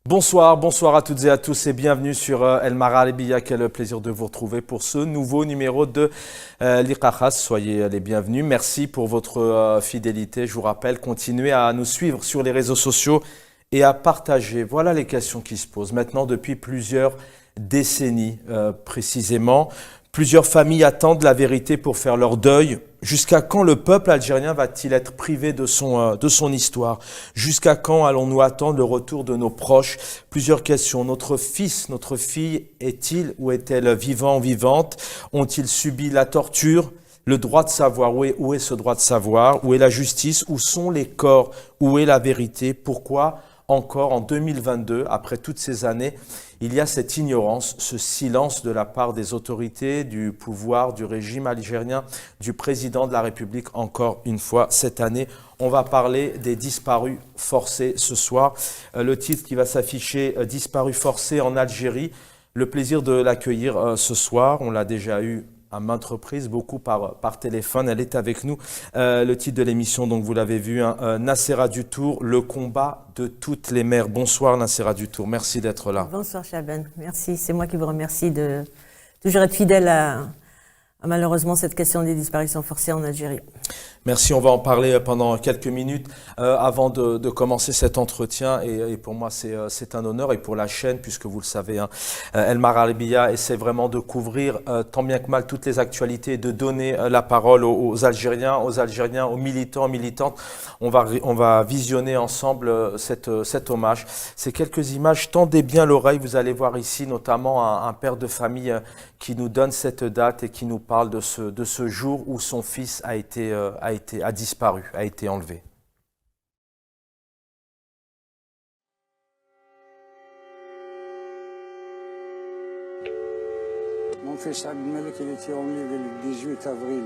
Bonsoir, bonsoir à toutes et à tous et bienvenue sur El Maralibiya. Quel plaisir de vous retrouver pour ce nouveau numéro de l'Iqakhas. Soyez les bienvenus. Merci pour votre fidélité. Je vous rappelle, continuez à nous suivre sur les réseaux sociaux et à partager. Voilà les questions qui se posent maintenant depuis plusieurs décennies précisément. Plusieurs familles attendent la vérité pour faire leur deuil. Jusqu'à quand le peuple algérien va-t-il être privé de son histoire? Jusqu'à quand allons-nous attendre le retour de nos proches? Plusieurs questions. Notre fils, notre fille, est-il ou est-elle vivant ou vivante? Ont-ils subi la torture? Le droit de savoir, où est ce droit de savoir? Où est la justice? Où sont les corps? Où est la vérité? Pourquoi encore en 2022, après toutes ces années, il y a cette ignorance, ce silence de la part des autorités, du pouvoir, du régime algérien, du président de la République. Encore une fois, cette année, on va parler des disparus forcés ce soir. Le titre qui va s'afficher, Disparus forcés en Algérie. Le plaisir de l'accueillir ce soir, on l'a déjà eu à maintes reprises, beaucoup par téléphone. Elle est avec nous. Le titre de l'émission, donc vous l'avez vu, Nassera Dutour, le combat de toutes les mères. Bonsoir Nassera Dutour, merci d'être là. Bonsoir Chaban, merci. C'est moi qui vous remercie de toujours être fidèle à malheureusement cette question des disparitions forcées en Algérie. Merci, on va en parler pendant quelques minutes avant de commencer cet entretien et pour moi c'est un honneur et pour la chaîne puisque vous le savez, El Maralibiya essaie vraiment de couvrir tant bien que mal toutes les actualités et de donner la parole aux Algériens, aux militants, aux militantes. On va visionner ensemble cet hommage. Ces quelques images, tendez bien l'oreille, vous allez voir ici notamment un père de famille qui nous donne cette date et qui nous parle de ce jour où son fils a disparu, a été enlevé. Mon fils Abdelmalek, il était enlevé le 18 avril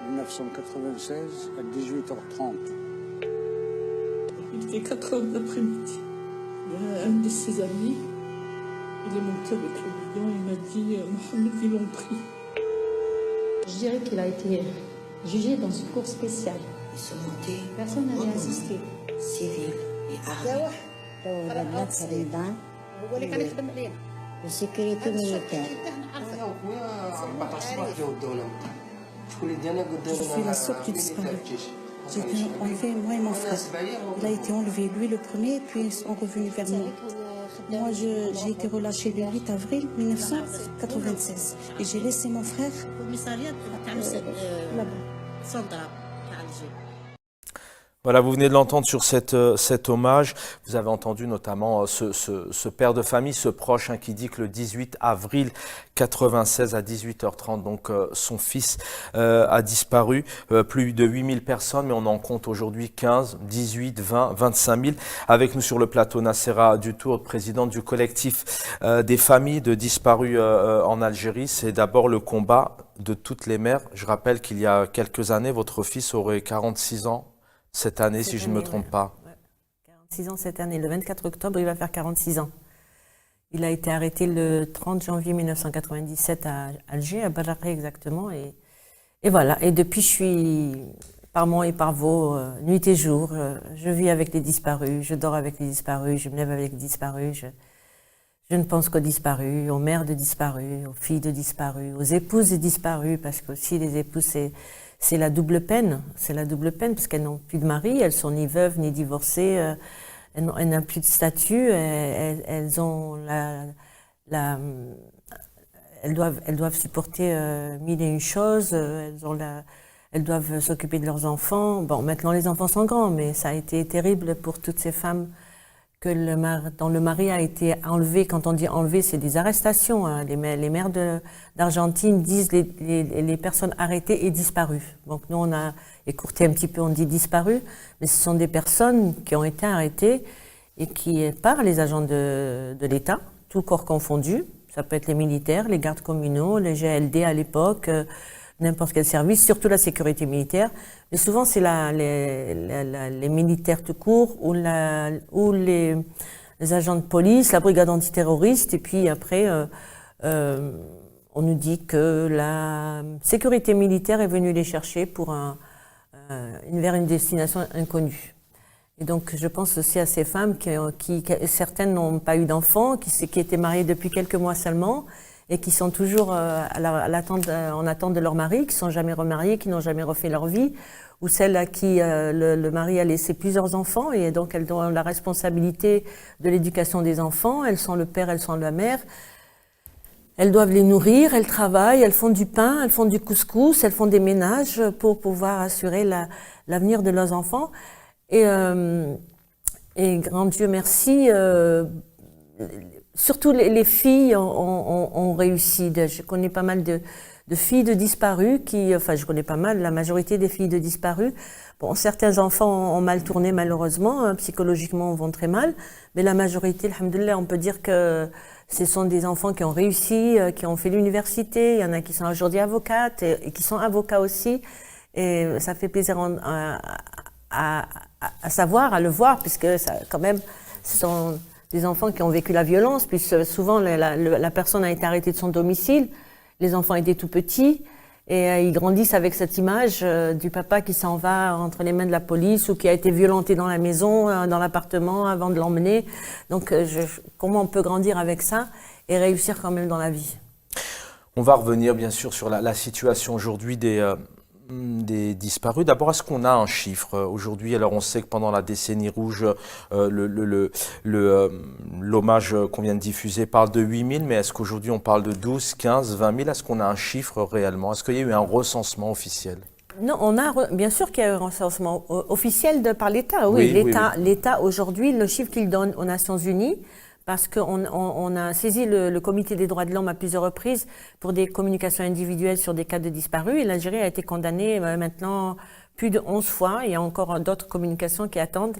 1996 à 18h30. Il était 4 heures d'après-midi. Il y a un de ses amis, il est monté avec le bidon, il m'a dit Mohamed, ils l'ont pris. Je dirais qu'il a été jugé dans une cour spéciale. Ils sont montés. Personne n'avait assisté. Civil et armés. de sécurité militaire. Je suis la sœur du disparu. J'ai été enlevée, moi et mon frère. Il a été enlevé, lui le premier, puis ils sont revenus vers moi. Moi, j'ai été relâchée le 8 avril 1996 et j'ai laissé mon frère là-bas. Voilà, vous venez de l'entendre sur cet hommage. Vous avez entendu notamment ce père de famille, ce proche qui dit que le 18 avril 96 à 18h30, donc son fils a disparu. Plus de 8000 personnes, mais on en compte aujourd'hui 15, 18, 20, 25 000. Avec nous sur le plateau, Nassera Dutour, présidente du collectif des familles de disparus en Algérie. C'est d'abord le combat de toutes les mères. Je rappelle qu'il y a quelques années, votre fils aurait 46 ans. Cette année, si je ne me trompe pas. Ouais. 46 ans cette année. Le 24 octobre, il va faire 46 ans. Il a été arrêté le 30 janvier 1997 à Alger, à Barraqi exactement. Et voilà. Et depuis, je suis par Mont et par Vaux, nuit et jour. Je vis avec les disparus, je dors avec les disparus, je me lève avec les disparus. Je ne pense qu'aux disparus, aux mères de disparus, aux filles de disparus, aux épouses de disparus, parce qu'aussi les épouses, c'est la double peine. C'est la double peine parce qu'elles n'ont plus de mari, elles sont ni veuves ni divorcées, elles n'ont plus de statut, elles ont elles doivent supporter mille et une choses, elles doivent s'occuper de leurs enfants. Bon, maintenant les enfants sont grands, mais ça a été terrible pour toutes ces femmes dont le mari a été enlevé. Quand on dit enlevé, c'est des arrestations. Hein. Les maires d'Argentine disent les personnes arrêtées et disparues. Donc nous, on a écourté un petit peu, on dit disparues, mais ce sont des personnes qui ont été arrêtées et qui, par les agents de l'État, tout corps confondu, ça peut être les militaires, les gardes communaux, les GLD à l'époque, n'importe quel service, surtout la sécurité militaire. Mais souvent, c'est les militaires tout court ou les agents de police, la brigade antiterroriste. Et puis après, on nous dit que la sécurité militaire est venue les chercher vers une destination inconnue. Et donc, je pense aussi à ces femmes certaines n'ont pas eu d'enfants, qui étaient mariées depuis quelques mois seulement, et qui sont toujours en attente de leur mari, qui ne sont jamais remariées, qui n'ont jamais refait leur vie, ou celles à qui le mari a laissé plusieurs enfants, et donc elles ont la responsabilité de l'éducation des enfants, elles sont le père, elles sont la mère. Elles doivent les nourrir, elles travaillent, elles font du pain, elles font du couscous, elles font des ménages pour pouvoir assurer l'avenir de leurs enfants. Et grand Dieu merci, surtout les filles ont réussi. Je connais pas mal de filles de disparues je connais pas mal, la majorité des filles de disparues. Bon, certains enfants ont mal tourné malheureusement, hein, psychologiquement vont très mal, mais la majorité, alhamdoulilah, on peut dire que ce sont des enfants qui ont réussi, qui ont fait l'université. Il y en a qui sont aujourd'hui avocates et qui sont avocats aussi. Et ça fait plaisir à savoir, à le voir, puisque ça, quand même, ce sont des enfants qui ont vécu la violence. Puis souvent, la personne a été arrêtée de son domicile. Les enfants étaient tout petits. Et ils grandissent avec cette image du papa qui s'en va entre les mains de la police ou qui a été violenté dans la maison, dans l'appartement avant de l'emmener. Donc, comment on peut grandir avec ça et réussir quand même dans la vie? On va revenir bien sûr sur la situation aujourd'hui des disparus. D'abord, est-ce qu'on a un chiffre aujourd'hui? Alors, on sait que pendant la décennie rouge, l'hommage qu'on vient de diffuser parle de 8000, mais est-ce qu'aujourd'hui on parle de 12, 15, 20 000? Est-ce qu'on a un chiffre réellement? Est-ce qu'il y a eu un recensement officiel? Non, bien sûr qu'il y a eu un recensement officiel par l'État. Oui, l'État aujourd'hui, le chiffre qu'il donne aux Nations Unies, parce qu'on a saisi le comité des droits de l'homme à plusieurs reprises pour des communications individuelles sur des cas de disparus. Et l'Algérie a été condamnée maintenant plus de 11 fois. Il y a encore d'autres communications qui attendent.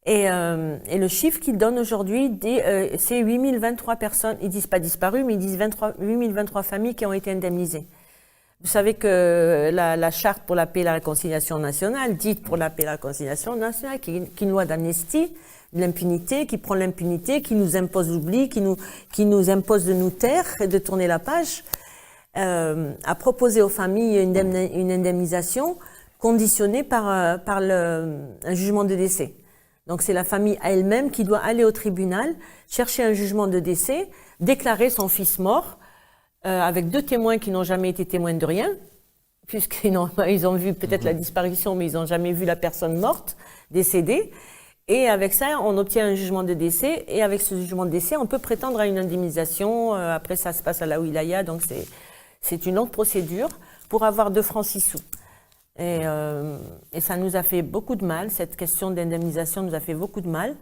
Et le chiffre qu'ils donnent aujourd'hui, c'est 8023 personnes. Ils disent pas disparues, mais ils disent 8023 familles qui ont été indemnisées. Vous savez que la charte pour la paix et la réconciliation nationale, dite pour la paix et la réconciliation nationale, qui est une loi d'amnistie, l'impunité, qui prend l'impunité, qui nous impose l'oubli, qui nous impose de nous taire et de tourner la page, a proposé aux familles une indemnisation conditionnée par un jugement de décès. Donc c'est la famille à elle-même qui doit aller au tribunal, chercher un jugement de décès, déclarer son fils mort, avec 2 témoins qui n'ont jamais été témoins de rien, puisqu'ils ont vu peut-être la disparition, mais ils n'ont jamais vu la personne morte, décédée. Et avec ça, on obtient un jugement de décès. Et avec ce jugement de décès, on peut prétendre à une indemnisation. Après, ça se passe à la wilaya. Donc, c'est une longue procédure pour avoir 2 francs 6 sous. Et ça nous a fait beaucoup de mal. Cette question d'indemnisation nous a fait beaucoup de mal.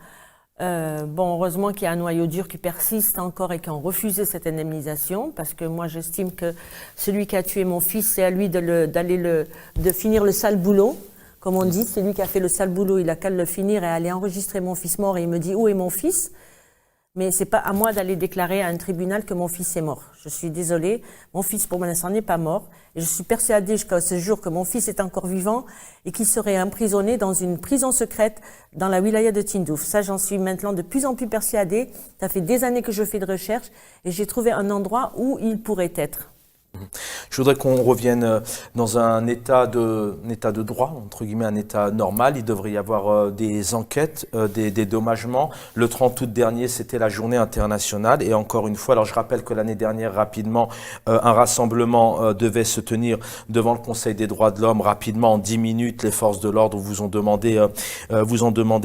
Heureusement qu'il y a un noyau dur qui persiste encore et qui ont refusé cette indemnisation. Parce que moi, j'estime que celui qui a tué mon fils, c'est à lui de finir le sale boulot. Comme on dit, c'est lui qui a fait le sale boulot, il a qu'à le finir et aller enregistrer mon fils mort et il me dit où est mon fils? Mais c'est pas à moi d'aller déclarer à un tribunal que mon fils est mort. Je suis désolée, mon fils pour l'instant n'est pas mort et je suis persuadée jusqu'à ce jour que mon fils est encore vivant et qu'il serait emprisonné dans une prison secrète dans la wilaya de Tindouf. Ça, j'en suis maintenant de plus en plus persuadée. Ça fait des années que je fais de recherche et j'ai trouvé un endroit où il pourrait être. Je voudrais qu'on revienne dans un état de droit, entre guillemets, un état normal. Il devrait y avoir des enquêtes, des dédommagements. Le 30 août dernier, c'était la journée internationale. Et encore une fois, alors je rappelle que l'année dernière, rapidement, un rassemblement devait se tenir devant le Conseil des droits de l'homme. Rapidement, en 10 minutes, les forces de l'ordre vous ont demandé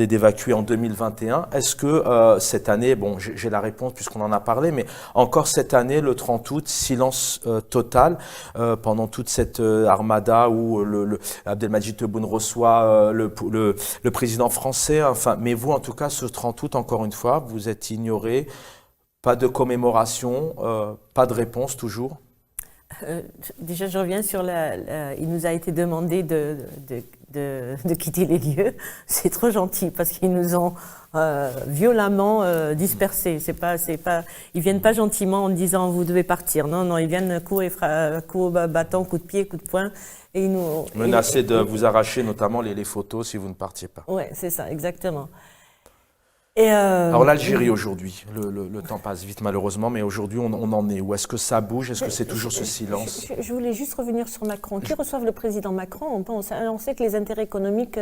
d'évacuer en 2021. Est-ce que cette année, bon, j'ai la réponse puisqu'on en a parlé, mais encore cette année, le 30 août, silence total pendant toute cette armada où Abdelmadjid Tebboune reçoit le président français. Enfin, mais vous, en tout cas, ce 30 août, encore une fois, vous êtes ignoré. Pas de commémoration, pas de réponse toujours. Déjà, je reviens sur il nous a été demandé de quitter les lieux. C'est trop gentil parce qu'ils nous ont violemment dispersés. Ils viennent pas gentiment en disant vous devez partir. Non, ils viennent coup bâton, coup de pied, coup de poing. Et ils nous menacer de vous arracher notamment les photos si vous ne partiez pas. Ouais, c'est ça, exactement. Alors l'Algérie aujourd'hui, le temps passe vite malheureusement, mais aujourd'hui on en est où? Est-ce que ça bouge? Est-ce que c'est toujours ce silence? Je voulais juste revenir sur Macron. Qui reçoivent le président Macron? On sait que les intérêts économiques,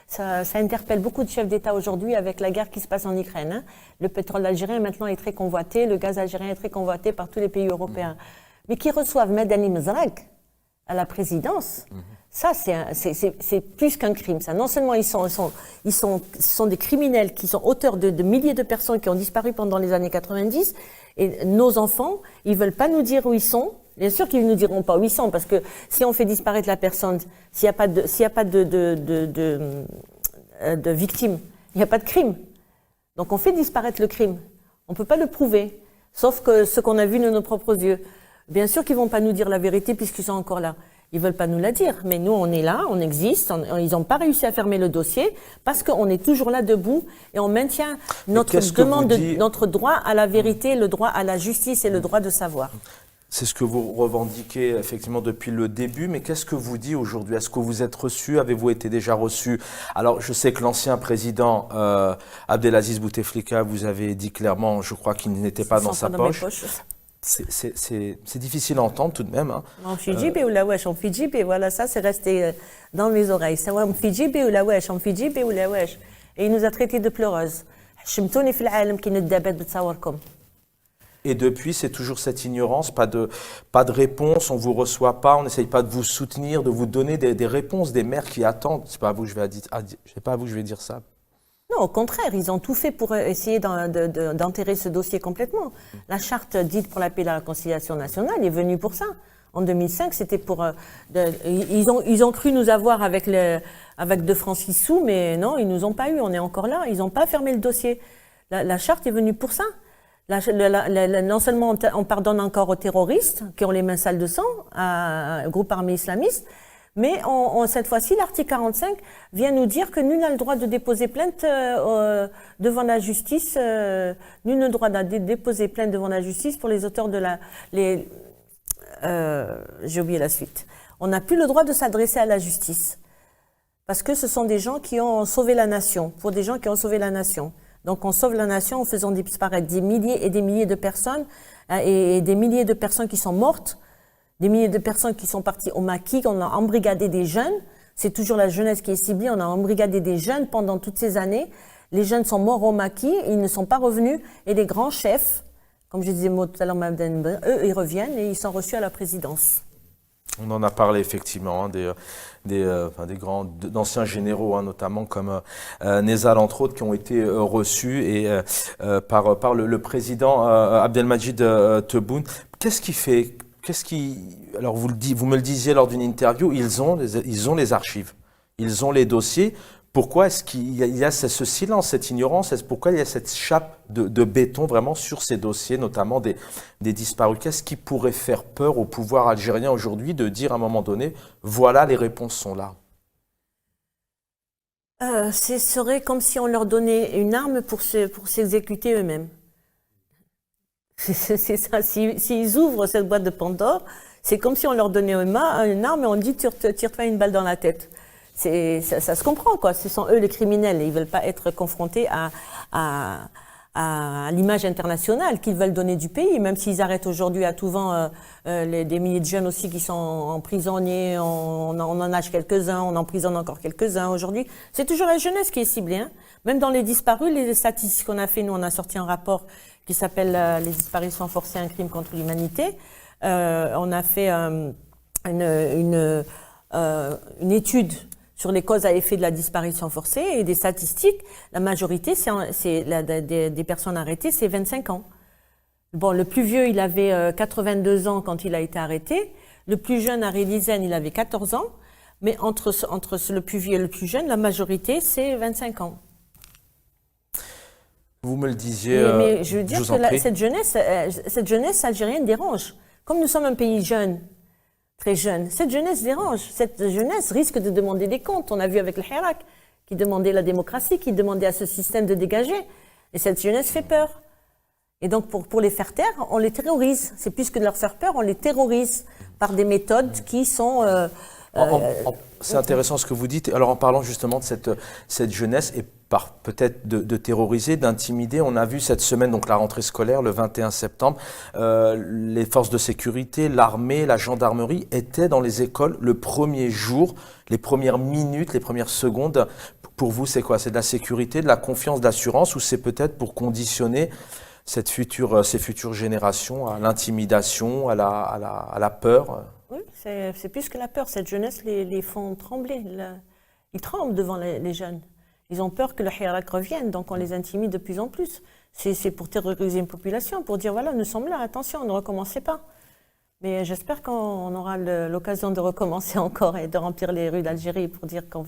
ça interpelle beaucoup de chefs d'État aujourd'hui avec la guerre qui se passe en Ukraine. Hein. Le pétrole algérien maintenant est très convoité, le gaz algérien est très convoité par tous les pays européens. Mais qui reçoivent Madani Mezrag à la présidence, ça c'est plus qu'un crime. Ça. Non seulement ce sont des criminels qui sont auteurs de milliers de personnes qui ont disparu pendant les années 90, et nos enfants, ils veulent pas nous dire où ils sont. Bien sûr qu'ils ne nous diront pas où ils sont, parce que si on fait disparaître la personne, s'il n'y a pas de victime, il n'y a pas de crime. Donc on fait disparaître le crime. On ne peut pas le prouver, sauf que ce qu'on a vu de nos propres yeux. Bien sûr qu'ils vont pas nous dire la vérité puisqu'ils sont encore là. Ils veulent pas nous la dire. Mais nous, on est là, on existe. Ils n'ont pas réussi à fermer le dossier parce qu'on est toujours là debout et on maintient notre demande, notre droit à la vérité, le droit à la justice et le droit de savoir. C'est ce que vous revendiquez effectivement depuis le début, mais qu'est-ce que vous dites aujourd'hui? Est-ce que vous êtes reçu? Avez-vous été déjà reçu? Alors, je sais que l'ancien président Abdelaziz Bouteflika, vous avez dit clairement, je crois qu'il n'était pas dans sa poche. C'est difficile à entendre tout de même. Hein. En Fidjibé ou la wesh, en Fidjibé, voilà, ça c'est resté dans mes oreilles. C'est en Fidjibé ou la wesh, en Fidjibé ou la wesh. Et il nous a traités de pleureuses. Et depuis, c'est toujours cette ignorance, pas de réponse, on vous reçoit pas, on n'essaye pas de vous soutenir, de vous donner des réponses, des mères qui attendent. C'est pas à vous que je vais dire ça. Non, au contraire, ils ont tout fait pour essayer d'enterrer ce dossier complètement. La charte dite pour la paix et la réconciliation nationale est venue pour ça. En 2005, c'était pour... ils ont cru nous avoir avec 2 francs 6 sous, mais non, ils nous ont pas eu, on est encore là. Ils n'ont pas fermé le dossier. La charte est venue pour ça. Non seulement on pardonne encore aux terroristes qui ont les mains sales de sang, à un groupe armé islamiste, mais cette fois-ci, l'article 45 vient nous dire que nul n'a le droit de déposer plainte devant la justice. Nul n'a le droit de déposer plainte devant la justice pour les auteurs de j'ai oublié la suite. On n'a plus le droit de s'adresser à la justice parce que ce sont des gens qui ont sauvé la nation. Pour des gens qui ont sauvé la nation. Donc on sauve la nation en faisant disparaître des milliers et des milliers de personnes et des milliers de personnes qui sont mortes. Des milliers de personnes qui sont parties au maquis, on a embrigadé des jeunes. C'est toujours la jeunesse qui est ciblée. On a embrigadé des jeunes pendant toutes ces années. Les jeunes sont morts au maquis, ils ne sont pas revenus. Et les grands chefs, comme je disais tout à l'heure, eux, ils reviennent et ils sont reçus à la présidence. On en a parlé effectivement, hein, d'anciens généraux, hein, notamment comme Nezal, entre autres, qui ont été reçus et, par le président Abdelmadjid Tebboune. Qu'est-ce qui fait... Alors vous me le disiez lors d'une interview, ils ont les archives, ils ont les dossiers. Pourquoi est-ce qu'il y a ce silence, cette ignorance? Pourquoi il y a cette chape de béton vraiment sur ces dossiers, notamment des disparus? Qu'est-ce qui pourrait faire peur au pouvoir algérien aujourd'hui de dire à un moment donné, voilà, les réponses sont là? Ce serait comme si on leur donnait une arme pour s'exécuter eux-mêmes. C'est ça. S'ils ouvrent cette boîte de Pandore, c'est comme si on leur donnait une arme et on dit tire-toi une balle dans la tête. Ça se comprend, quoi. Ce sont eux les criminels. Ils veulent pas être confrontés à l'image internationale qu'ils veulent donner du pays, même s'ils arrêtent aujourd'hui à tout vent des milliers de jeunes aussi qui sont emprisonnés. On en nage quelques-uns, on emprisonne encore quelques-uns aujourd'hui. C'est toujours la jeunesse qui est ciblée, hein. Même dans les disparus, les statistiques qu'on a fait, nous, on a sorti un rapport qui s'appelle Les disparitions forcées, un crime contre l'humanité. On a fait une étude sur les causes à effet de la disparition forcée et des statistiques. La majorité, des personnes arrêtées, c'est 25 ans. Bon, le plus vieux, il avait 82 ans quand il a été arrêté. Le plus jeune, Ari Lizen, il avait 14 ans. Mais entre le plus vieux et le plus jeune, la majorité, c'est 25 ans. Vous me le disiez. Mais je veux dire que cette jeunesse algérienne dérange. Comme nous sommes un pays jeune, très jeune, cette jeunesse dérange. Cette jeunesse risque de demander des comptes. On a vu avec le Hirak, qui demandait la démocratie, qui demandait à ce système de dégager. Et cette jeunesse fait peur. Et donc, pour les faire taire, on les terrorise. C'est plus que de leur faire peur, on les terrorise par des méthodes qui sont... C'est intéressant ce que vous dites. Alors, en parlant justement de cette jeunesse, et peut-être de terroriser, d'intimider. On a vu cette semaine, donc la rentrée scolaire, le 21 septembre, les forces de sécurité, l'armée, la gendarmerie étaient dans les écoles le premier jour, les premières minutes, les premières secondes. Pour vous, c'est quoi? C'est de la sécurité, de la confiance, de l'assurance, ou c'est peut-être pour conditionner ces futures générations à l'intimidation, à la peur? Oui, c'est plus que la peur. Cette jeunesse les font trembler. Ils tremblent devant les jeunes. Ils ont peur que le hirak revienne, donc on les intimide de plus en plus. C'est pour terroriser une population, pour dire voilà, nous sommes là, attention, ne recommencez pas. Mais j'espère qu'on aura l'occasion de recommencer encore et de remplir les rues d'Algérie pour dire qu'on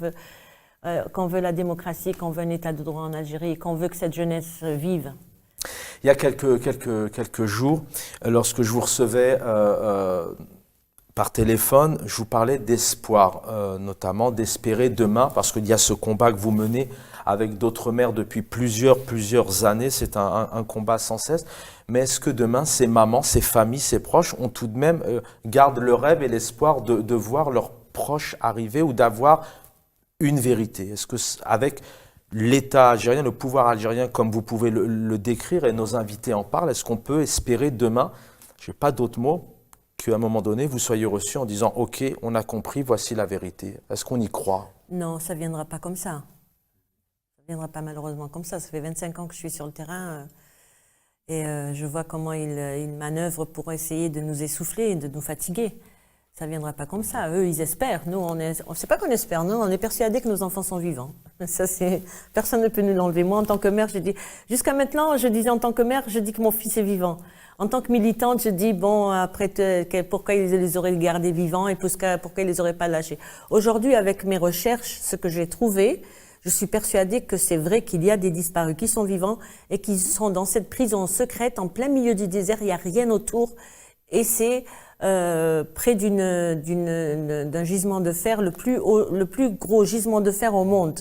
veut la démocratie, qu'on veut un état de droit en Algérie, qu'on veut que cette jeunesse vive. Il y a quelques jours, lorsque je vous recevais par téléphone, je vous parlais d'espoir, notamment d'espérer demain, parce qu'il y a ce combat que vous menez avec d'autres mères depuis plusieurs années. C'est un combat sans cesse. Mais est-ce que demain, ces mamans, ces familles, ces proches ont tout de même gardent le rêve et l'espoir de voir leurs proches arriver ou d'avoir une vérité? Est-ce que avec l'État algérien, le pouvoir algérien, comme vous pouvez le décrire, et nos invités en parlent, est-ce qu'on peut espérer demain, je n'ai pas d'autres mots, qu'à un moment donné, vous soyez reçus en disant « Ok, on a compris, voici la vérité ». Est-ce qu'on y croit? Non, ça ne viendra pas comme ça. Ça ne viendra pas malheureusement comme ça. Ça fait 25 ans que je suis sur le terrain et je vois comment ils manœuvrent pour essayer de nous essouffler et de nous fatiguer. Ça ne viendra pas comme ça. Eux, ils espèrent. Nous, on ne sait pas qu'on espère. Nous, on est persuadés que nos enfants sont vivants. Ça, personne ne peut nous l'enlever. Moi, en tant que mère, je dis, jusqu'à maintenant, je disais en tant que mère, je dis que mon fils est vivant. En tant que militante, je dis, bon, après, pourquoi ils les auraient gardés vivants et pourquoi ils les auraient pas lâchés. Aujourd'hui, avec mes recherches, ce que j'ai trouvé, je suis persuadée que c'est vrai qu'il y a des disparus qui sont vivants et qui sont dans cette prison secrète en plein milieu du désert. Il n'y a rien autour et c'est près d'un gisement de fer, le plus gros gisement de fer au monde.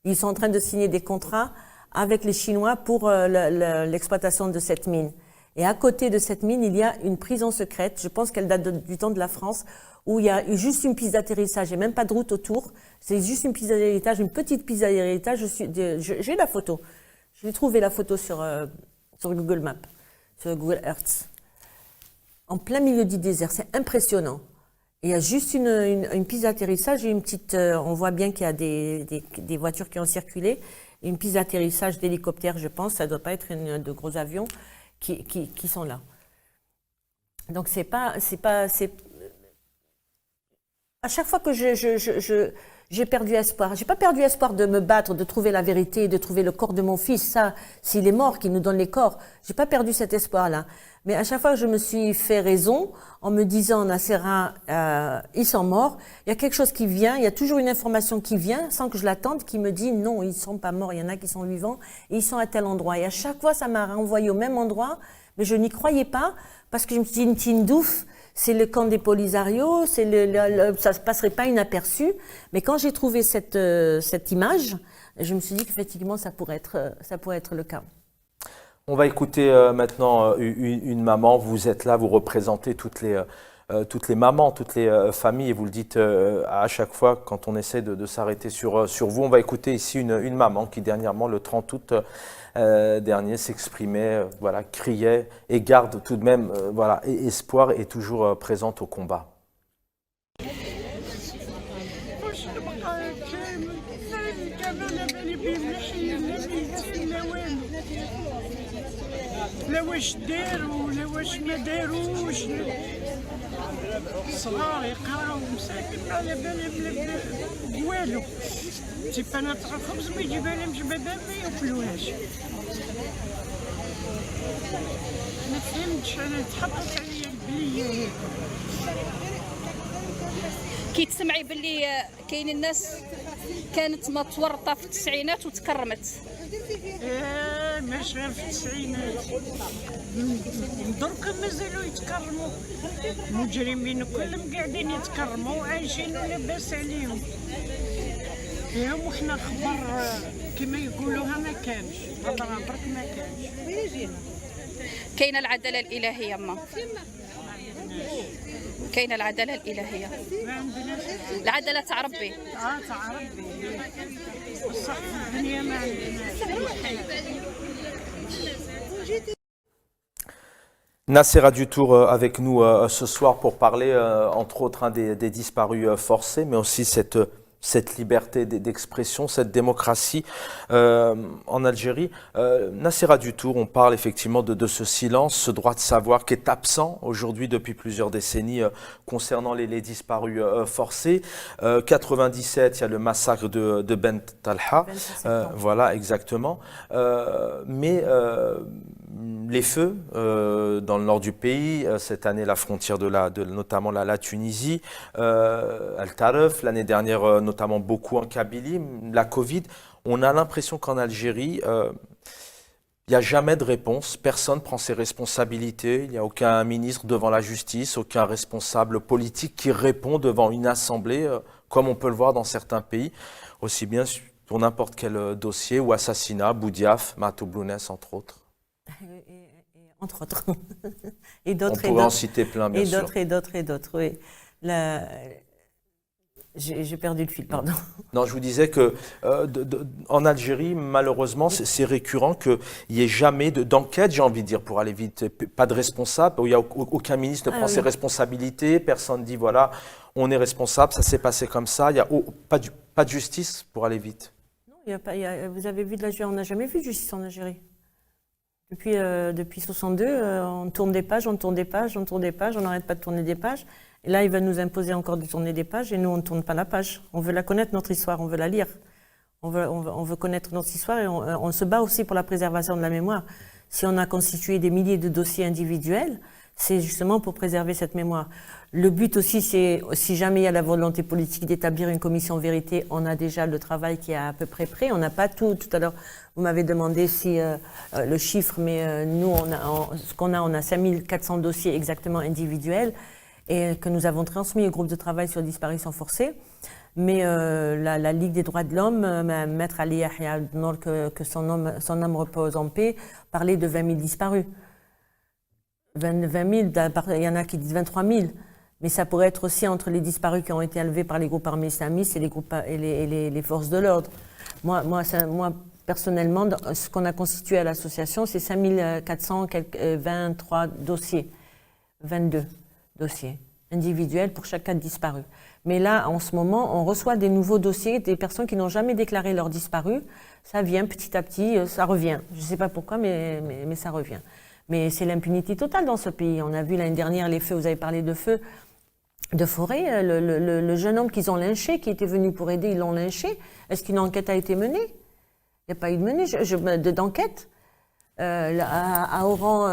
Ils sont en train de signer des contrats avec les Chinois pour l'exploitation de cette mine. Et à côté de cette mine, il y a une prison secrète, je pense qu'elle date du temps de la France, où il y a juste une piste d'atterrissage et même pas de route autour. C'est juste une piste d'atterrissage, une petite piste d'atterrissage. J'ai la photo. J'ai trouvé la photo sur Google Maps, sur Google Earth. En plein milieu du désert, c'est impressionnant. Il y a juste une piste d'atterrissage et une petite. On voit bien qu'il y a des voitures qui ont circulé. Une piste d'atterrissage d'hélicoptères, je pense. Ça ne doit pas être de gros avions qui sont là. Donc à chaque fois que j'ai perdu espoir. J'ai pas perdu espoir de me battre, de trouver la vérité, de trouver le corps de mon fils. Ça, s'il est mort, qu'il nous donne les corps. J'ai pas perdu cet espoir-là. Mais à chaque fois que je me suis fait raison, en me disant, Nassera, ils sont morts, il y a quelque chose qui vient, il y a toujours une information qui vient, sans que je l'attende, qui me dit, non, ils sont pas morts, il y en a qui sont vivants, et ils sont à tel endroit. Et à chaque fois, ça m'a renvoyé au même endroit, mais je n'y croyais pas, parce que je me suis dit, Tindouf, c'est le camp des Polisario, ça ne passerait pas inaperçu. Mais quand j'ai trouvé cette image, je me suis dit qu'effectivement, ça pourrait être le cas. On va écouter maintenant une maman. Vous êtes là, vous représentez toutes les mamans, toutes les familles, et vous le dites à chaque fois quand on essaie de s'arrêter sur vous. On va écouter ici une maman qui dernièrement, le 30 août dernier, s'exprimait, voilà, criait et garde tout de même espoir et toujours présente au combat. لا واش داروا لا واش ما داروش صغار يقراو مساكن ما على بالهم والو تيبانات الخبز ما يجيب لهم جبابه ما ياكلوهاش ما فهمتش انا تحطت عليا البليه هيك كي تسمعي باللي كاين الناس كانت متورطه في التسعينات وتكرمت ماشي غير في التسعينات دركا مازالوا يتكرموا مجرمين كلهم قاعدين يتكرموا وعايشين ولاباس عليهم فيهم وحنا خبر كما يقولوها ما كانش هضره برك ما كانش كاينه العداله الالهيه ما كاينه العداله الالهيه. ما عندناش العداله تاع ربي. تاع ربي. بصح في الدنيا ما عندناش. Nassera Dutour avec nous ce soir pour parler entre autres des disparus forcés, mais aussi cette liberté d'expression, cette démocratie en Algérie. Nassera Dutour, on parle effectivement de ce silence, ce droit de savoir qui est absent aujourd'hui depuis plusieurs décennies concernant les disparus forcés. 97, il y a le massacre de Ben Talha, voilà exactement. Mais les feux dans le nord du pays, cette année la frontière notamment la Tunisie, Al-Taref, l'année dernière notamment beaucoup en Kabylie, la Covid, on a l'impression qu'en Algérie, il n'y a jamais de réponse, personne ne prend ses responsabilités, il n'y a aucun ministre devant la justice, aucun responsable politique qui répond devant une assemblée, comme on peut le voir dans certains pays, aussi bien pour n'importe quel dossier ou assassinat, Boudiaf, Matou Blounès entre autres. Entre autres. Et d'autres. On pourrait en citer plein, bien sûr. Et d'autres, oui. J'ai perdu le fil, pardon. Non, je vous disais que en Algérie, malheureusement, c'est récurrent qu'il n'y ait jamais d'enquête, j'ai envie de dire, pour aller vite. Pas de responsable, où il n'y a aucun ministre ne prend ses responsabilités, personne ne dit, voilà, on est responsable, ça s'est passé comme ça, il n'y a pas de justice pour aller vite. Non, vous avez vu de l'Algérie, on n'a jamais vu de justice en Algérie. Depuis 62, on tourne des pages, on n'arrête pas de tourner des pages. Et là, il va nous imposer encore de tourner des pages et nous, on ne tourne pas la page. On veut la connaître, notre histoire, on veut la lire. On veut connaître notre histoire et on se bat aussi pour la préservation de la mémoire. Si on a constitué des milliers de dossiers individuels, c'est justement pour préserver cette mémoire. Le but aussi, c'est, si jamais il y a la volonté politique d'établir une commission vérité, on a déjà le travail qui est à peu près prêt. On n'a pas tout. Tout à l'heure, vous m'avez demandé si le chiffre, mais nous, on a 5400 dossiers exactement individuels et que nous avons transmis au groupe de travail sur disparition forcée. Mais la Ligue des droits de l'homme, Maître Ali Yahya Nour, que son âme repose en paix, parlait de 20 000 disparus. 20 000, il y en a qui disent 23 000. Mais ça pourrait être aussi entre les disparus qui ont été enlevés par les groupes armés islamistes et les forces de l'ordre. Moi, personnellement, ce qu'on a constitué à l'association, c'est 5423 dossiers, 22 dossiers individuels pour chaque cas de disparu. Mais là, en ce moment, on reçoit des nouveaux dossiers, des personnes qui n'ont jamais déclaré leur disparu. Ça vient petit à petit, ça revient. Je ne sais pas pourquoi, mais ça revient. Mais c'est l'impunité totale dans ce pays. On a vu l'année dernière les feux, vous avez parlé de feux de forêt, le jeune homme qu'ils ont lynché, qui était venu pour aider, ils l'ont lynché. Est-ce qu'une enquête a été menée? Il n'y a pas eu de d'enquête. À Oran,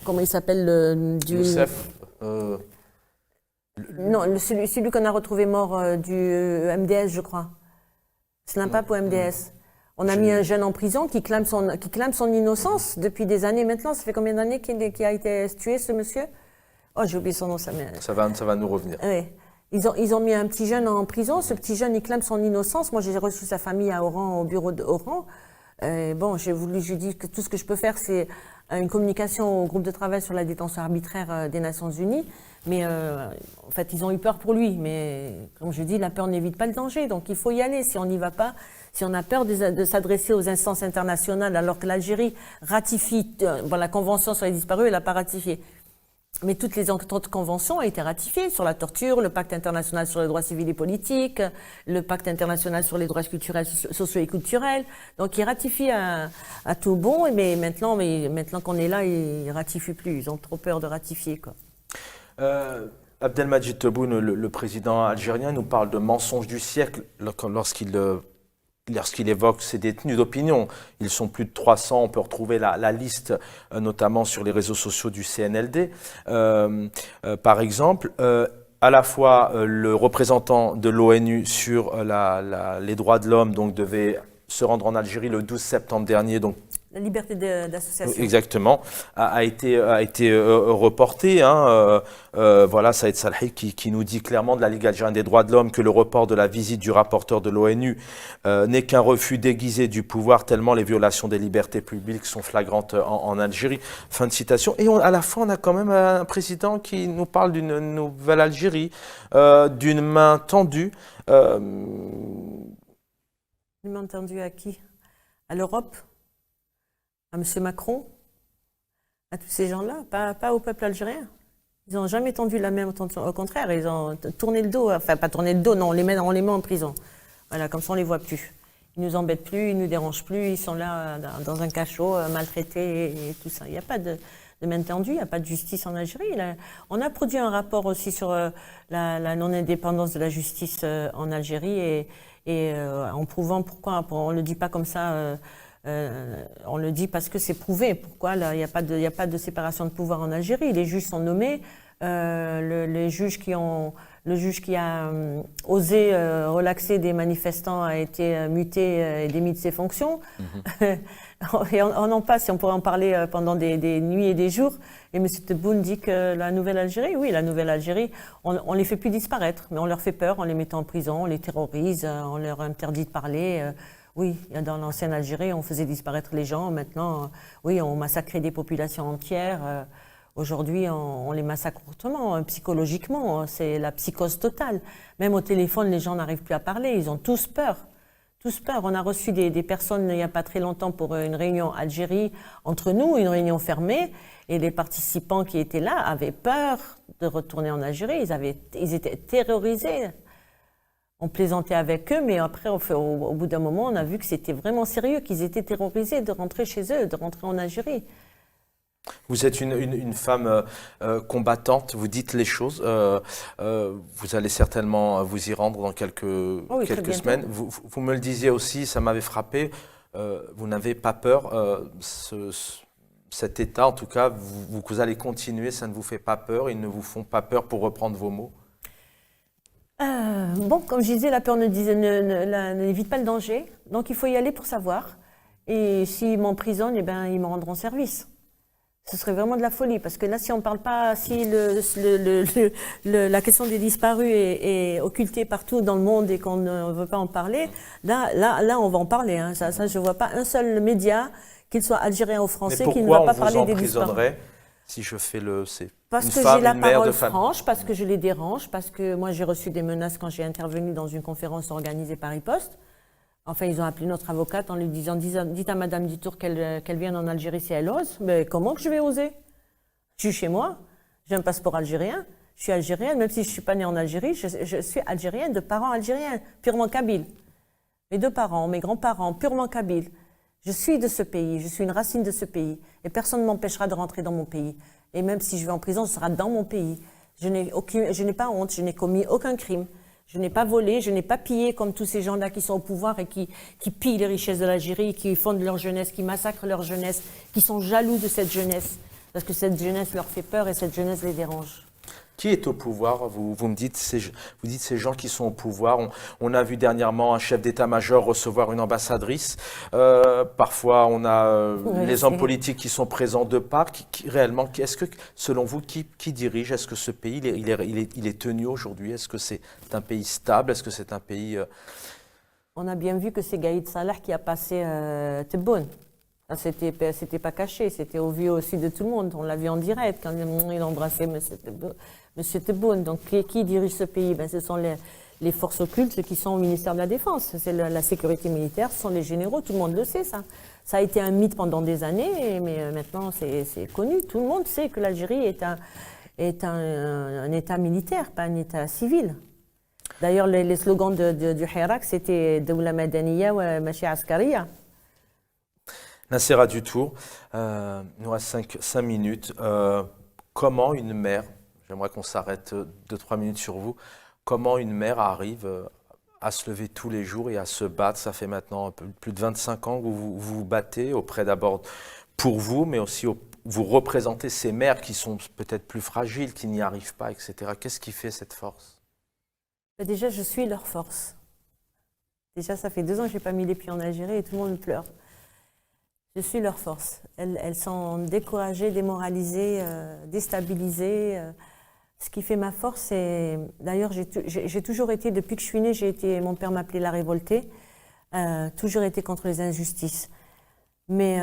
comment il s'appelle Youssef Non, celui qu'on a retrouvé mort du MDS, je crois. C'est l'impact au MDS. On a mis un jeune en prison qui clame son innocence depuis des années maintenant. Ça fait combien d'années qu'il a été tué, ce monsieur? Oh, j'ai oublié son nom. Ça va nous revenir. Oui. Ils ont mis un petit jeune en prison. Ce petit jeune, il clame son innocence. Moi, j'ai reçu sa famille à Oran, au bureau d'Oran. Bon, je lui dis que tout ce que je peux faire, c'est une communication au groupe de travail sur la détention arbitraire des Nations Unies. Mais en fait, ils ont eu peur pour lui. Mais comme je dis, la peur n'évite pas le danger. Donc, il faut y aller. Si on n'y va pas, si on a peur de s'adresser aux instances internationales, alors que l'Algérie ratifie la Convention sur les disparus, elle n'a pas ratifié. Mais toutes les autres conventions ont été ratifiées sur la torture, le pacte international sur les droits civils et politiques, le pacte international sur les droits culturels, sociaux et culturels. Donc, ils ratifient à tout bon, mais maintenant qu'on est là, ils ne ratifient plus. Ils ont trop peur de ratifier, quoi. Abdelmadjid Tebboune, le président algérien, nous parle de mensonge du siècle lorsqu'il évoque ces détenus d'opinion. Ils sont plus de 300, on peut retrouver la liste notamment sur les réseaux sociaux du CNLD. Par exemple, à la fois le représentant de l'ONU sur les droits de l'homme donc devait se rendre en Algérie le 12 septembre dernier, donc La liberté d'association. Exactement, a été reporté. Voilà, Saïd Salhi qui nous dit clairement de la Ligue algérienne des droits de l'homme que le report de la visite du rapporteur de l'ONU n'est qu'un refus déguisé du pouvoir tellement les violations des libertés publiques sont flagrantes en Algérie. Fin de citation. Et à la fin, on a quand même un président qui nous parle d'une nouvelle Algérie, d'une main tendue. Une main tendue à qui? À l'Europe? À M. Macron, à tous ces gens-là, pas au peuple algérien. Ils n'ont jamais tendu la main, au contraire, ils ont tourné le dos, enfin pas tourné le dos, non, on les met en prison. Voilà, comme ça on ne les voit plus. Ils ne nous embêtent plus, ils ne nous dérangent plus, ils sont là dans un cachot, maltraités et tout ça. Il n'y a pas de main tendue, il n'y a pas de justice en Algérie. On a produit un rapport aussi sur la non-indépendance de la justice en Algérie et en prouvant pourquoi, on ne le dit pas comme ça. On le dit parce que c'est prouvé. Pourquoi il n'y a pas de séparation de pouvoir en Algérie? Les juges sont nommés. Le juge qui a osé relaxer des manifestants a été muté et démis de ses fonctions. Et on en passe, et on pourrait en parler pendant des nuits et des jours. Et M. Tebboune dit que la nouvelle Algérie, oui, la nouvelle Algérie, on les fait plus disparaître, mais on leur fait peur en les mettant en prison, on les terrorise, on leur interdit de parler. Oui, dans l'ancienne Algérie, on faisait disparaître les gens. Maintenant, oui, on massacrait des populations entières. Aujourd'hui, on les massacre autrement, psychologiquement. C'est la psychose totale. Même au téléphone, les gens n'arrivent plus à parler. Ils ont tous peur. Tous peur. On a reçu des personnes il n'y a pas très longtemps pour une réunion Algérie entre nous, une réunion fermée. Et les participants qui étaient là avaient peur de retourner en Algérie. Ils étaient terrorisés. On plaisantait avec eux, mais après, au bout d'un moment, on a vu que c'était vraiment sérieux, qu'ils étaient terrorisés de rentrer chez eux, de rentrer en Algérie. Vous êtes une femme combattante, vous dites les choses. Vous allez certainement vous y rendre dans quelques semaines. Vous me le disiez aussi, ça m'avait frappé. Vous n'avez pas peur. Cet état, en tout cas, vous allez continuer, ça ne vous fait pas peur. Ils ne vous font pas peur, pour reprendre vos mots. Bon, comme je disais, la peur n'évite pas le danger, donc il faut y aller pour savoir. Et s'ils m'emprisonnent, eh ben, ils me rendront service. Ce serait vraiment de la folie, parce que là, si on ne parle pas, si la question des disparus est occultée partout dans le monde et qu'on ne veut pas en parler, là, on va en parler. Hein. Ça, je ne vois pas un seul média, qu'il soit algérien ou français, qui ne va pas parler des disparus. Si je fais parce que j'ai la parole franche, parce que je les dérange, parce que moi j'ai reçu des menaces quand j'ai intervenu dans une conférence organisée par Riposte. Enfin, ils ont appelé notre avocate en lui disant « Dites à Madame Ditour qu'elle vienne en Algérie si elle ose. » Mais comment que je vais oser? Je suis chez moi, j'ai un passeport algérien, je suis algérienne, même si je ne suis pas née en Algérie, je suis algérienne de parents algériens, purement kabyles. Mes deux parents, mes grands-parents, purement kabyles. Je suis de ce pays, je suis une racine de ce pays. Et personne ne m'empêchera de rentrer dans mon pays. Et même si je vais en prison, ce sera dans mon pays. Je n'ai pas honte, je n'ai commis aucun crime. Je n'ai pas volé, je n'ai pas pillé comme tous ces gens-là qui sont au pouvoir et qui pillent les richesses de l'Algérie, qui fondent leur jeunesse, qui massacrent leur jeunesse, qui sont jaloux de cette jeunesse. Parce que cette jeunesse leur fait peur et cette jeunesse les dérange. Qui est au pouvoir? Vous me dites, vous dites ces gens qui sont au pouvoir. On a vu dernièrement un chef d'état-major recevoir une ambassadrice. Parfois, on a les hommes politiques qui sont présents de part. Réellement, est-ce que, selon vous, qui dirige? Est-ce que ce pays, il est tenu aujourd'hui? Est-ce que c'est un pays stable? Est-ce que c'est un pays... On a bien vu que c'est Gaïd Salah qui a passé Tebboune. C'était pas caché, c'était au vu aussi de tout le monde. On l'a vu en direct quand il embrassait M. Tebboune. Donc, qui dirige ce pays? Ben, ce sont les forces occultes qui sont au ministère de la Défense. C'est la sécurité militaire, ce sont les généraux, tout le monde le sait, ça. Ça a été un mythe pendant des années, mais maintenant c'est connu. Tout le monde sait que l'Algérie est un État militaire, pas un État civil. D'ailleurs, les slogans du Hirak, c'était « Dawla Madaniya wa Machi Askariya ». Nassera Dutour, il nous reste 5 minutes. Comment une mère, j'aimerais qu'on s'arrête 2-3 minutes sur vous, comment une mère arrive à se lever tous les jours et à se battre? Ça fait maintenant un peu plus de 25 ans que vous vous battez auprès d'abord pour vous, mais aussi vous représentez ces mères qui sont peut-être plus fragiles, qui n'y arrivent pas, etc. Qu'est-ce qui fait cette force? Déjà, je suis leur force. Déjà, ça fait 2 ans que je n'ai pas mis les pieds en Algérie et tout le monde pleure. Je suis leur force. Elles sont découragées, démoralisées, déstabilisées. Ce qui fait ma force, c'est... D'ailleurs, j'ai toujours été, depuis que je suis née, mon père m'appelait la révoltée, toujours été contre les injustices. Mais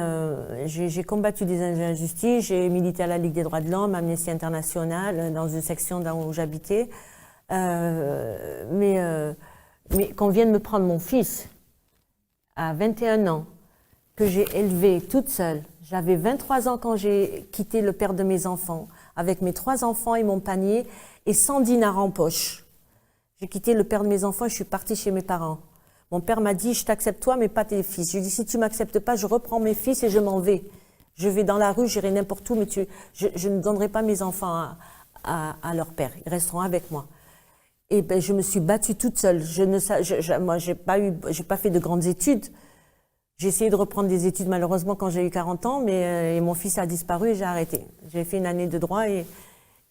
j'ai combattu des injustices, j'ai milité à la Ligue des droits de l'homme, Amnesty International, dans une section où j'habitais. Mais qu'on vienne me prendre mon fils à 21 ans, que j'ai élevé toute seule. J'avais 23 ans quand j'ai quitté le père de mes enfants, avec mes 3 enfants et mon panier, et 100 dinars en poche. J'ai quitté le père de mes enfants et je suis partie chez mes parents. Mon père m'a dit, je t'accepte toi, mais pas tes fils. Je lui ai dit, si tu m'acceptes pas, je reprends mes fils et je m'en vais. Je vais dans la rue, j'irai n'importe où, mais je ne donnerai pas mes enfants à leur père. Ils resteront avec moi. Et ben, je me suis battue toute seule. Moi, j'ai pas fait de grandes études. J'ai essayé de reprendre des études malheureusement quand j'ai eu 40 ans, mais mon fils a disparu et j'ai arrêté. J'ai fait une année de droit et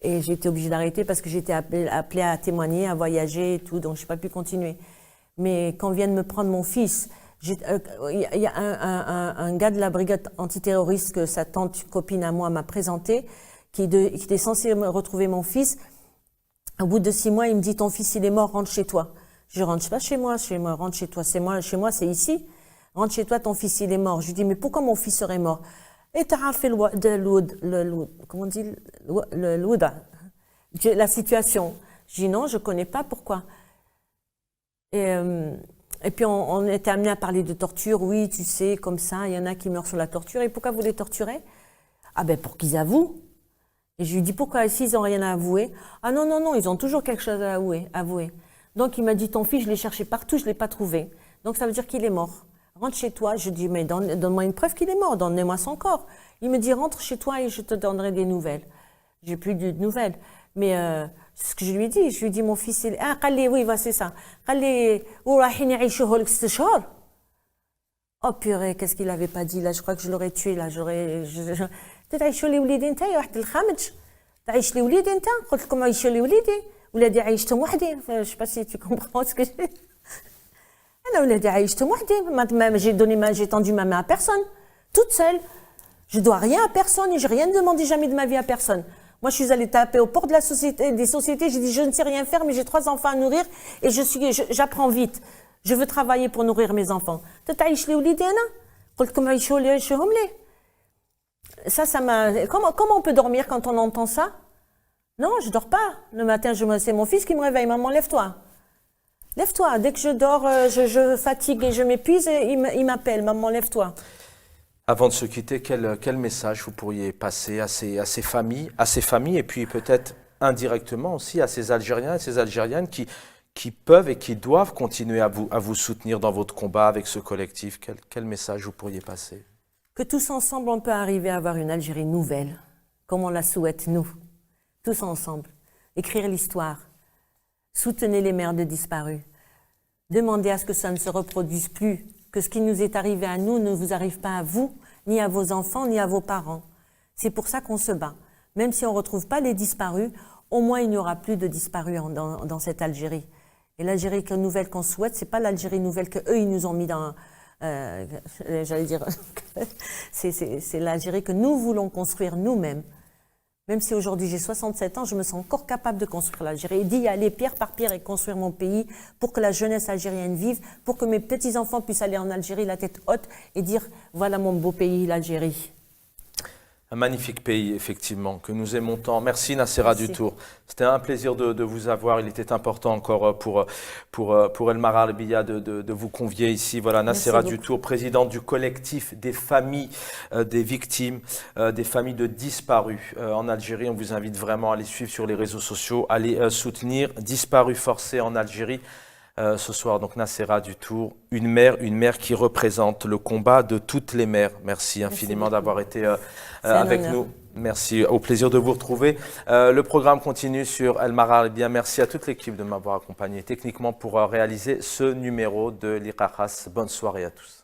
j'ai été obligée d'arrêter parce que j'étais appelée à témoigner, à voyager et tout, donc j'ai pas pu continuer. Mais quand vienne me prendre mon fils, il y a un gars de la brigade antiterroriste que sa tante, une copine à moi, m'a présenté, qui était censé me retrouver mon fils. Au bout de 6 mois, il me dit, ton fils, il est mort, rentre chez toi. Je rentre pas chez moi, rentre chez toi, chez moi, c'est ici. Rentre chez toi, ton fils, il est mort. Je lui dis, mais pourquoi mon fils serait mort? Et t'as fait comment on dit, la situation. Je dis, non, je connais pas pourquoi. Et puis, on était amené à parler de torture. Oui, tu sais, comme ça, il y en a qui meurent sur la torture. Et pourquoi vous les torturez? Ah ben, pour qu'ils avouent. Et je lui dis, pourquoi s'ils n'ont rien à avouer? Ah non, non, non, ils ont toujours quelque chose à avouer. Donc, il m'a dit, ton fils, je l'ai cherché partout, je l'ai pas trouvé. Donc, ça veut dire qu'il est mort. Rentre chez toi. Je dis, mais donne-moi une preuve qu'il est mort, donnez-moi son corps. Il me dit, rentre chez toi et je te donnerai des nouvelles. J'ai plus de nouvelles. Mais c'est ce que je lui ai dit, mon fils, il est... Ah, oui, c'est ça. Oh purée, qu'est-ce qu'il avait pas dit là? Je crois que je l'aurais tué là. تعيشوا لي وليدي نتايا واحد الخامج تعيش لي وليدي انت قلت لكم عيشوا لي وليدي ولادي عيشتهم وحدي je sais pas si tu comprends ce que j'ai انا ولادي عيشتهم وحدي j'ai tendu ma main à personne toute seule je dois rien à personne et j'ai rien demandé jamais de ma vie à personne. Moi je suis allée taper aux portes de la société des sociétés, j'ai dit je ne sais rien faire mais j'ai 3 enfants à nourrir et j'apprends vite. Je veux travailler pour nourrir mes enfants. تعيش لي وليدي انا قلت لكم عيشوهم لي. Ça m'a... Comment on peut dormir quand on entend ça? Non, je dors pas. Le matin, c'est mon fils qui me réveille. Maman, lève-toi. Lève-toi. Dès que je dors, je fatigue et je m'épuise, il m'appelle. Maman, lève-toi. Avant de se quitter, quel message vous pourriez passer à ces familles et puis peut-être indirectement aussi à ces Algériens et ces Algériennes qui peuvent et qui doivent continuer à vous soutenir dans votre combat avec ce collectif? Quel message vous pourriez passer? Que tous ensemble, on peut arriver à avoir une Algérie nouvelle, comme on la souhaite, nous. Tous ensemble. Écrire l'histoire. Soutenez les mères de disparus. Demandez à ce que ça ne se reproduise plus, que ce qui nous est arrivé à nous ne vous arrive pas à vous, ni à vos enfants, ni à vos parents. C'est pour ça qu'on se bat. Même si on ne retrouve pas les disparus, au moins il n'y aura plus de disparus dans cette Algérie. Et l'Algérie nouvelle qu'on souhaite, c'est pas l'Algérie nouvelle qu'eux, ils nous ont mis dans... j'allais dire, c'est l'Algérie que nous voulons construire nous-mêmes. Même si aujourd'hui j'ai 67 ans, je me sens encore capable de construire l'Algérie et d'y aller pierre par pierre et construire mon pays pour que la jeunesse algérienne vive, pour que mes petits-enfants puissent aller en Algérie la tête haute et dire voilà mon beau pays, l'Algérie. Un magnifique pays, effectivement, que nous aimons tant. Merci Nassera Dutour. C'était un plaisir de vous avoir. Il était important encore pour El Mara Al-Biya de vous convier ici. Voilà, Nassera Dutour, présidente du collectif des familles des victimes, des familles de disparus en Algérie. On vous invite vraiment à les suivre sur les réseaux sociaux, à les soutenir. Disparus forcés en Algérie. Ce soir, donc Nassera Dutour, une mère qui représente le combat de toutes les mères. Merci infiniment d'avoir été avec nous. Merci, au plaisir de vous retrouver. Le programme continue sur El Mara Al-Biya. Merci à toute l'équipe de m'avoir accompagné techniquement pour réaliser ce numéro de l'Iqakhas. Bonne soirée à tous.